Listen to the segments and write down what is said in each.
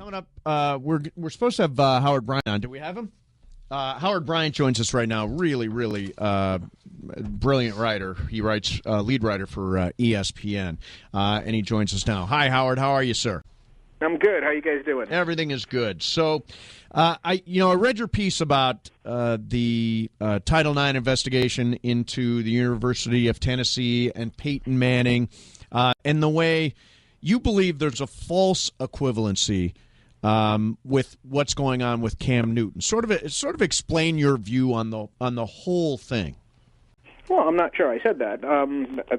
Coming up, we're supposed to have Howard Bryant on. Do we have him? Howard Bryant joins us right now. Really, really brilliant writer. He writes lead writer for ESPN, and he joins us now. Hi, Howard. How are you, sir? I'm good. How are you guys doing? Everything is good. So, I read your piece about the Title IX investigation into the University of Tennessee and Peyton Manning, and the way you believe there's a false equivalency with what's going on with Cam Newton. Sort of explain your view on the whole thing. Well, I'm not sure I said that.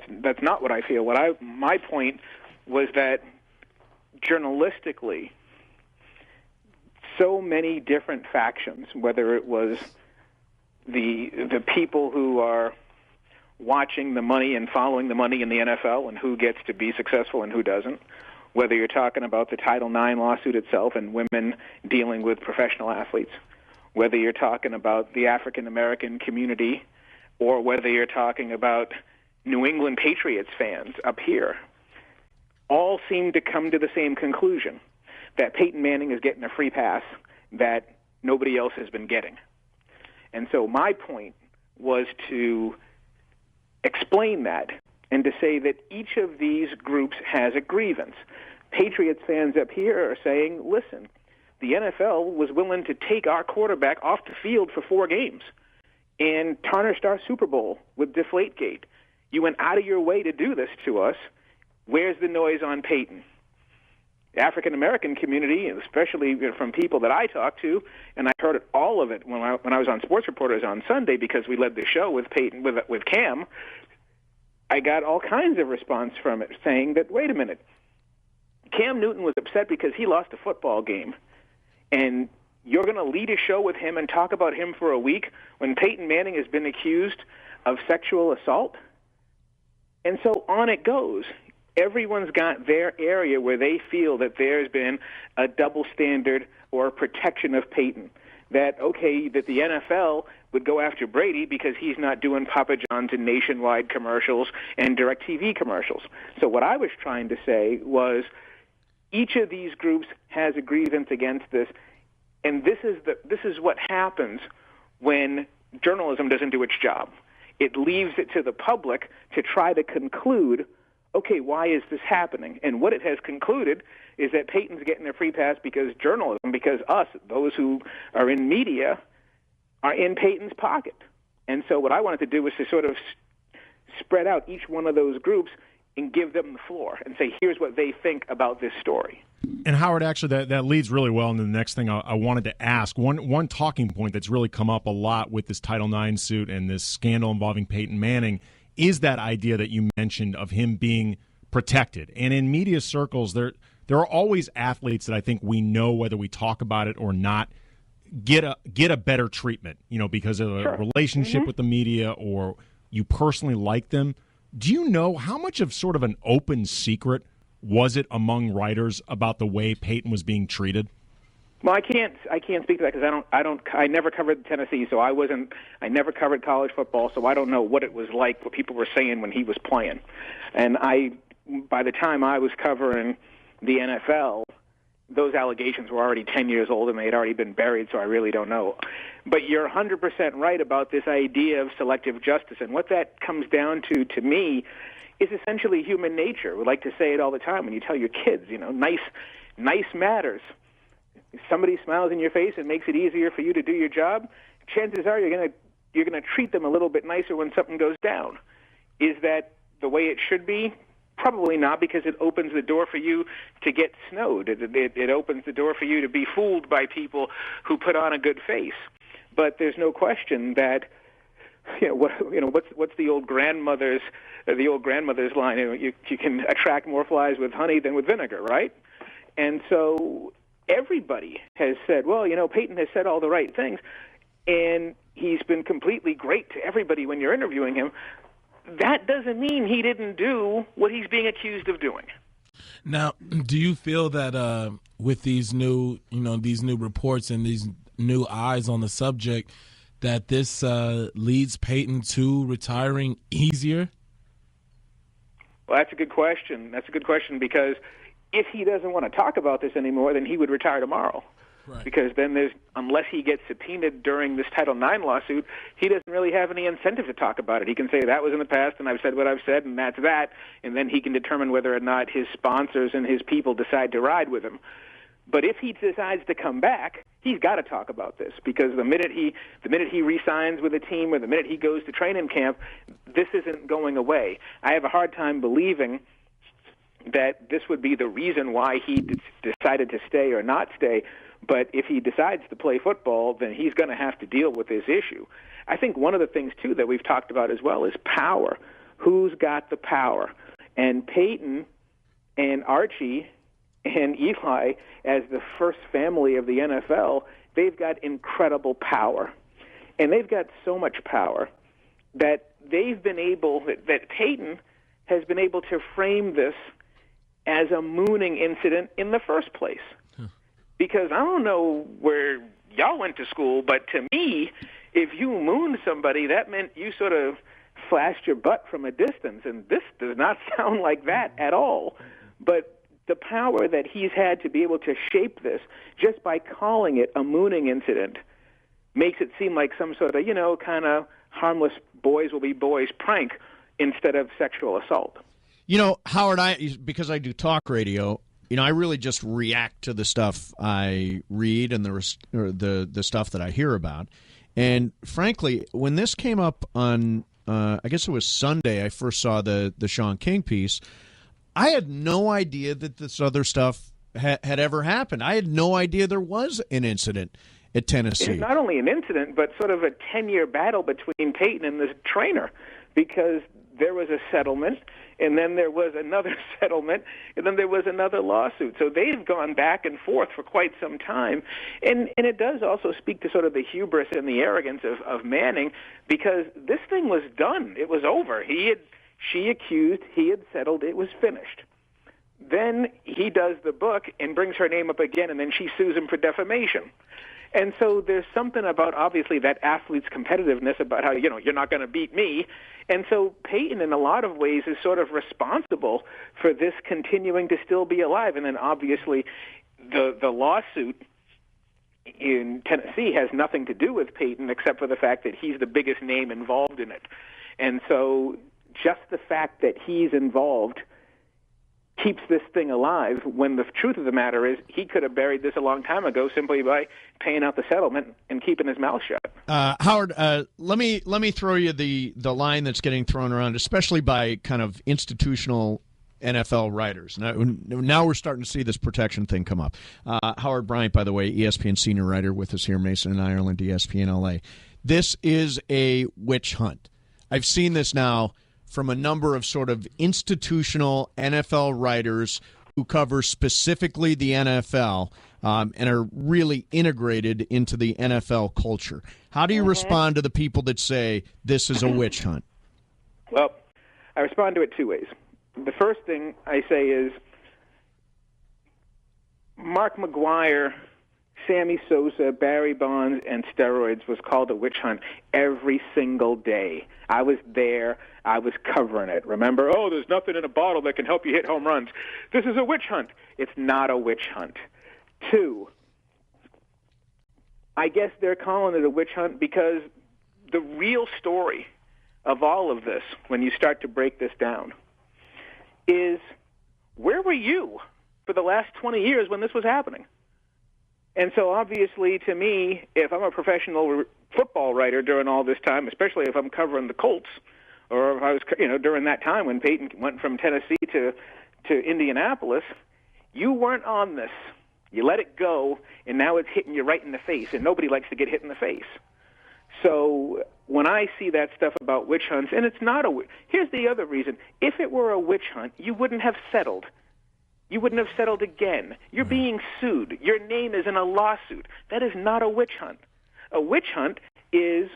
That's not what I feel. My point was that journalistically, so many different factions, whether it was the people who are watching the money and following the money in the NFL and who gets to be successful and who doesn't, whether you're talking about the Title IX lawsuit itself and women dealing with professional athletes, whether you're talking about the African-American community, or whether you're talking about New England Patriots fans up here, all seem to come to the same conclusion, that Peyton Manning is getting a free pass that nobody else has been getting. And so my point was to explain that and to say that each of these groups has a grievance. Patriots fans up here are saying, listen, the NFL was willing to take our quarterback off the field for 4 games and tarnished our Super Bowl with Deflategate. You went out of your way to do this to us. Where's the noise on Peyton? The African-American community, especially from people that I talk to, and I heard all of it when I was on Sports Reporters on Sunday because we led the show with Peyton, with Cam, I got all kinds of response from it saying that, wait a minute, Cam Newton was upset because he lost a football game, and you're going to lead a show with him and talk about him for a week when Peyton Manning has been accused of sexual assault? And so on it goes. Everyone's got their area where they feel that there's been a double standard or a protection of Peyton. That the NFL would go after Brady because he's not doing Papa John's and Nationwide commercials and DirecTV commercials. So what I was trying to say was each of these groups has a grievance against this, and this is what happens when journalism doesn't do its job. It leaves it to the public to try to conclude, okay, why is this happening? And what it has concluded is that Peyton's getting a free pass because journalism, because us, those who are in media, are in Peyton's pocket. And so what I wanted to do was to sort of spread out each one of those groups and give them the floor and say, here's what they think about this story. And Howard, actually, that leads really well into the next thing I wanted to ask. One talking point that's really come up a lot with this Title IX suit and this scandal involving Peyton Manning is that idea that you mentioned of him being protected. And in media circles, there are always athletes that I think we know, whether we talk about it or not, get a better treatment, because of a relationship with the media or you personally like them. Do you know how much of sort of an open secret was it among writers about the way Peyton was being treated? Well, I can't speak to that because I never covered Tennessee, so I never covered college football, so I don't know what it was like, what people were saying when he was playing. And by the time I was covering the NFL, those allegations were already 10 years old and they had already been buried, so I really don't know. But you're 100% right about this idea of selective justice, and what that comes down to me, is essentially human nature. We like to say it all the time when you tell your kids, nice matters. If somebody smiles in your face and makes it easier for you to do your job, chances are you're going to treat them a little bit nicer when something goes down. Is that the way it should be? Probably not, because it opens the door for you to get snowed. It opens the door for you to be fooled by people who put on a good face. But there's no question that what's the old grandmother's line? You can attract more flies with honey than with vinegar, right? And so everybody has said, well, Peyton has said all the right things, and he's been completely great to everybody when you're interviewing him. That doesn't mean he didn't do what he's being accused of doing. Now, do you feel that with these new reports and these new eyes on the subject, that this leads Peyton to retiring easier? Well, that's a good question. Because if he doesn't want to talk about this anymore, then he would retire tomorrow. Right. Because then unless he gets subpoenaed during this Title IX lawsuit, he doesn't really have any incentive to talk about it. He can say that was in the past and I've said what I've said and that's that, and then he can determine whether or not his sponsors and his people decide to ride with him. But if he decides to come back, he's got to talk about this, because the minute he re-signs with a team or the minute he goes to training camp, this isn't going away. I have a hard time believing that this would be the reason why he decided to stay or not stay. But if he decides to play football, then he's going to have to deal with this issue. I think one of the things, too, that we've talked about as well is power. Who's got the power? And Peyton and Archie and Eli, as the first family of the NFL, they've got incredible power. And they've got so much power that that Peyton has been able to frame this as a mooning incident in the first place. Because I don't know where y'all went to school, but to me, if you mooned somebody, that meant you sort of flashed your butt from a distance, and this does not sound like that at all. But the power that he's had to be able to shape this just by calling it a mooning incident makes it seem like some sort of, kind of harmless boys will be boys prank instead of sexual assault. Howard, because I do talk radio, I really just react to the stuff I read and the stuff that I hear about. And frankly, when this came up on, I guess it was Sunday, I first saw the Sean King piece, I had no idea that this other stuff had ever happened. I had no idea there was an incident at Tennessee. It's not only an incident, but sort of a 10-year battle between Peyton and the trainer, because there was a settlement, and then there was another settlement, and then there was another lawsuit. So they've gone back and forth for quite some time. And it does also speak to sort of the hubris and the arrogance of Manning, because this thing was done. It was over. She accused, he had settled, it was finished. Then he does the book and brings her name up again, and then she sues him for defamation. And so there's something about, obviously, that athlete's competitiveness about how, you're not going to beat me. And so Peyton, in a lot of ways, is sort of responsible for this continuing to still be alive. And then, obviously, the lawsuit in Tennessee has nothing to do with Peyton except for the fact that he's the biggest name involved in it. And so just the fact that he's involved keeps this thing alive, when the truth of the matter is he could have buried this a long time ago simply by paying out the settlement and keeping his mouth shut. Howard, let me throw you the line that's getting thrown around, especially by kind of institutional NFL writers. Now we're starting to see this protection thing come up. Howard Bryant, by the way, ESPN senior writer with us here, Mason and Ireland, ESPN LA. This is a witch hunt. I've seen this now from a number of sort of institutional NFL writers who cover specifically the NFL and are really integrated into the NFL culture. How do you respond to the people that say this is a witch hunt? Well, I respond to it two ways. The first thing I say is Mark McGuire, Sammy Sosa, Barry Bonds, and steroids was called a witch hunt every single day. I was there. I was covering it. Remember, there's nothing in a bottle that can help you hit home runs. This is a witch hunt. It's not a witch hunt. Two, I guess they're calling it a witch hunt because the real story of all of this, when you start to break this down, is where were you for the last 20 years when this was happening? And so obviously, to me, if I'm a professional football writer during all this time, especially if I'm covering the Colts, or if I was, during that time when Peyton went from Tennessee to Indianapolis, you weren't on this. You let it go, and now it's hitting you right in the face, and nobody likes to get hit in the face. So when I see that stuff about witch hunts, and it's not here's the other reason. If it were a witch hunt, you wouldn't have settled. You wouldn't have settled again. You're being sued. Your name is in a lawsuit. That is not a witch hunt. A witch hunt is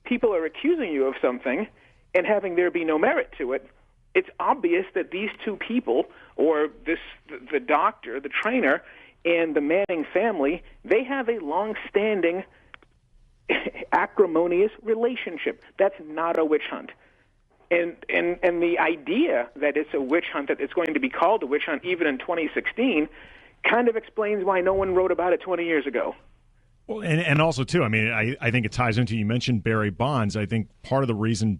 people are accusing you of something and having there be no merit to it. It's obvious that these two people, or the doctor, the trainer, and the Manning family, they have a long-standing acrimonious relationship. That's not a witch hunt. And the idea that it's a witch hunt, that it's going to be called a witch hunt even in 2016, kind of explains why no one wrote about it 20 years ago. Well, and also, too, I mean, I think it ties into, you mentioned Barry Bonds. I think part of the reason,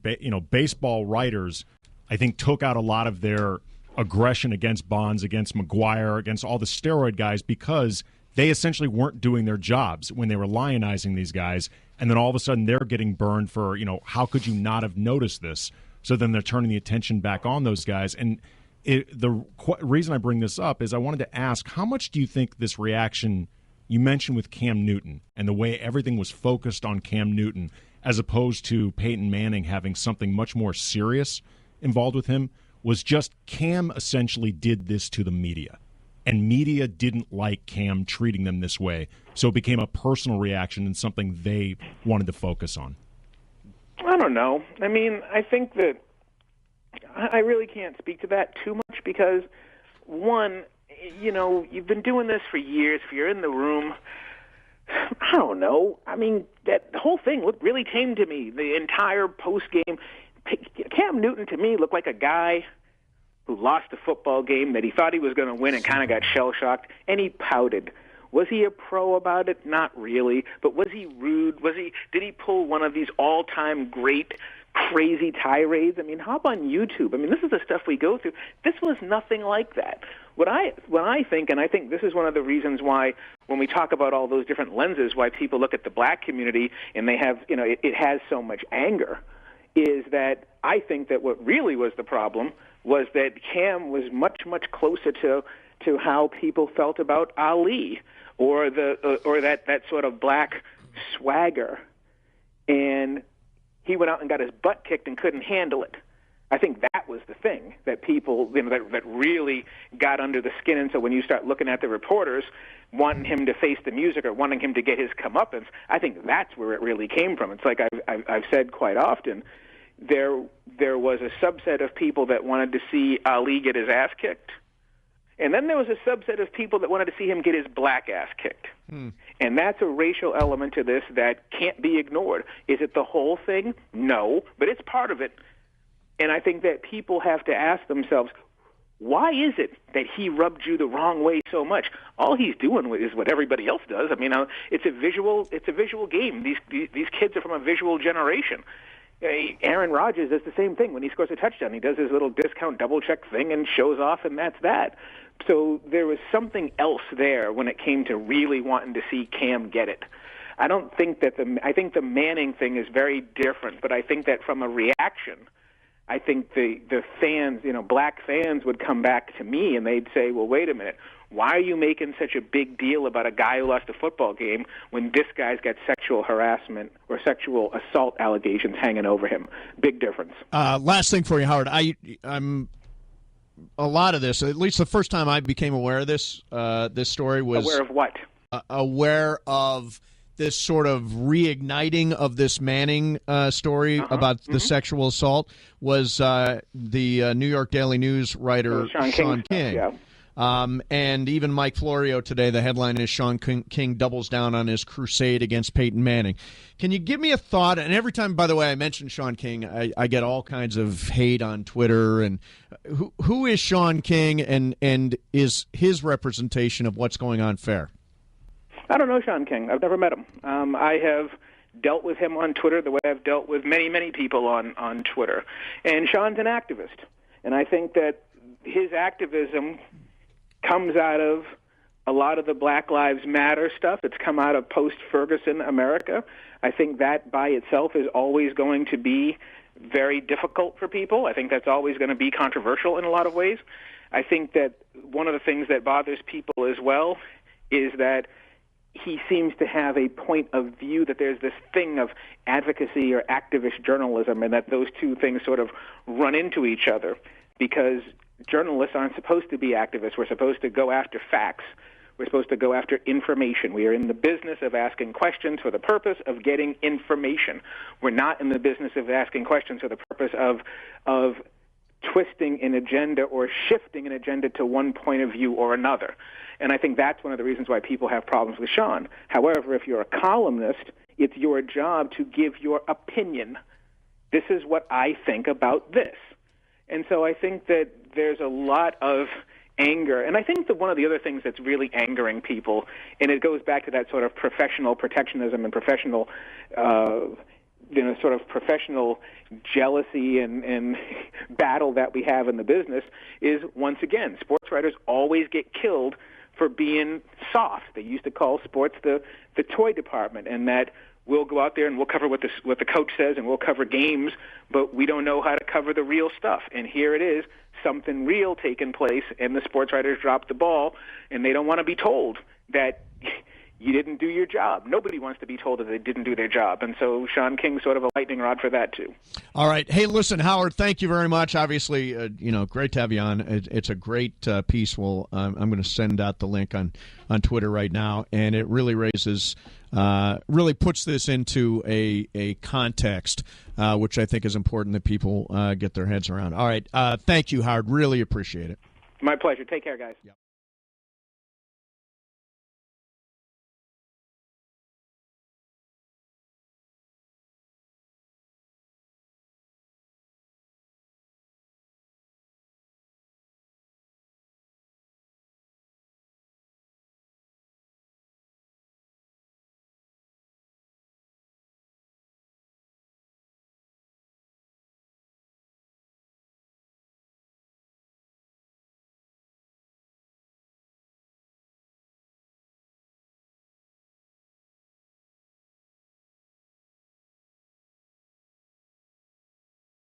baseball writers, I think, took out a lot of their aggression against Bonds, against McGuire, against all the steroid guys, because they essentially weren't doing their jobs when they were lionizing these guys. And then all of a sudden they're getting burned for, how could you not have noticed this? So then they're turning the attention back on those guys. And the reason I bring this up is I wanted to ask, how much do you think this reaction you mentioned with Cam Newton and the way everything was focused on Cam Newton as opposed to Peyton Manning having something much more serious involved with him, was just Cam essentially did this to the media, and media didn't like Cam treating them this way, so it became a personal reaction and something they wanted to focus on? I don't know. I mean, I think that I really can't speak to that too much because, one, you've been doing this for years. If you're in the room, I don't know. I mean, that whole thing looked really tame to me. The entire post-game, Cam Newton to me looked like a guy who lost a football game that he thought he was going to win and kind of got shell-shocked, and he pouted. Was he a pro about it? Not really. But was he rude? Did he pull one of these all-time great crazy tirades? I mean, hop on YouTube. I mean, this is the stuff we go through. This was nothing like that. What I think, and I think this is one of the reasons why when we talk about all those different lenses, why people look at the black community and they have, it has so much anger, is that I think that what really was the problem was that Cam was much, much closer to how people felt about Ali or that sort of black swagger. And he went out and got his butt kicked and couldn't handle it. I think that was the thing that people, that really got under the skin. And so when you start looking at the reporters wanting him to face the music or wanting him to get his comeuppance, I think that's where it really came from. It's like I've said quite often, there was a subset of people that wanted to see Ali get his ass kicked. And then there was a subset of people that wanted to see him get his black ass kicked. And that's a racial element to this that can't be ignored. Is it the whole thing? No, but it's part of it. And I think that people have to ask themselves, why is it that he rubbed you the wrong way so much? All he's doing is what everybody else does. I mean, it's a visual game. These kids are from a visual generation. Aaron Rodgers does the same thing. When he scores a touchdown, he does his little discount double-check thing and shows off, and that's that. So there was something else there when it came to really wanting to see Cam get it. I don't think that I think the Manning thing is very different, but I think that from a reaction, I think the fans, black fans would come back to me and they'd say, well, wait a minute, why are you making such a big deal about a guy who lost a football game when this guy's got sexual harassment or sexual assault allegations hanging over him? Big difference. Last thing for you, Howard. I'm a lot of this, at least the first time I became aware of this story was... Aware of what? Aware of this sort of reigniting of this Manning story about the sexual assault was the New York Daily News writer Sean King. Yeah. And even Mike Florio today, the headline is Sean King doubles down on his crusade against Peyton Manning. Can you give me a thought? And every time, by the way, I mention Sean King, I get all kinds of hate on Twitter. And who is Sean King, and is his representation of what's going on fair? I don't know Sean King. I've never met him. I have dealt with him on Twitter the way I've dealt with many, many people on Twitter. And Sean's an activist. And I think that his activism comes out of a lot of the Black Lives Matter stuff. It's come out of post-Ferguson America. I think that by itself is always going to be very difficult for people. I think that's always going to be controversial in a lot of ways. I think that one of the things that bothers people as well is that he seems to have a point of view that there's this thing of advocacy or activist journalism, and that those two things sort of run into each other, because journalists aren't supposed to be activists. We're supposed to go after facts. We're supposed to go after information. We are in the business of asking questions for the purpose of getting information. We're not in the business of asking questions for the purpose of twisting an agenda or shifting an agenda to one point of view or another. And I think that's one of the reasons why people have problems with Sean. However, if you're a columnist, it's your job to give your opinion. this is what I think about this. And so I think that there's a lot of anger. And I think that one of the other things that's really angering people, and it goes back to that sort of professional protectionism and professional, sort of professional jealousy and battle that we have in the business, is, once again, sports writers always get killed for being soft. They used to call sports the toy department, and that we'll go out there and we'll cover what the coach says, and we'll cover games, but we don't know how to cover the real stuff. And here it is, something real taking place, and the sports writers dropped the ball, and they don't want to be told that you didn't do your job. Nobody wants to be told that they didn't do their job. And so Sean King's sort of a lightning rod for that, too. All right. Hey, listen, Howard, thank you very much. Obviously, great to have you on. It's a great piece. I'm going to send out the link on Twitter right now, and it really really puts this into a context, which I think is important that people get their heads around. All right. Thank you, Howard. Really appreciate it. My pleasure. Take care, guys. Yep.